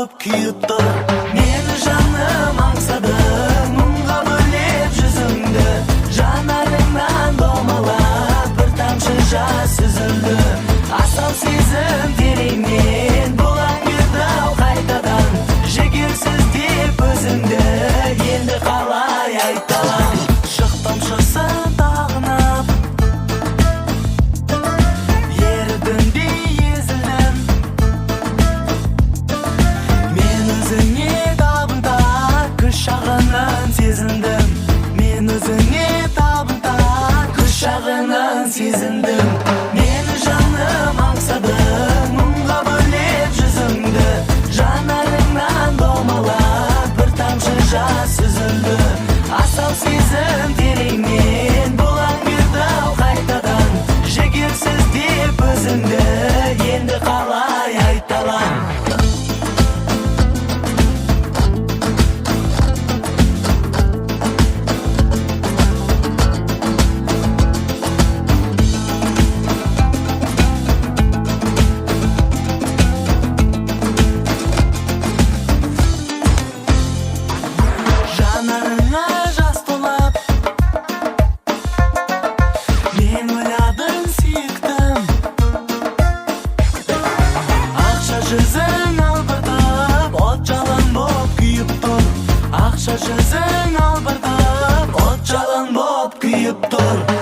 bob kuyib tur. Meni жаным аңсадың, мұңға бөлеп жүзіңді. Жанарыңнан домалап бір тамшы жас үзілді. Асау сезім тереңнен бұлаң берді-ау қайтадан. Жігерсіз деп өзіңді енді қалай айталам. Шық тамшысы тағынып, ерідіңдей езілдім. Мен өзіңе табында күш жағынан сезіндім. Мен өзіңе табында күш жағынан сезіндім. Мені жаным аңсадың, мұңға бөлеп жүзіңді. Жанарыңнан домалап бір тамшы жас үзілді. Асау сезім тереңнен бұлаң берді-ау қайтадан. Жігерсіз деп өзіңді енді қалай айталам. Жанарыңа жас толып, мен ойладым сүйіктім. Ақша жүзің албыртып, от жалын боп күйіп тұр. Ақша жүзің албыртып, от жалын боп күйіп тұр.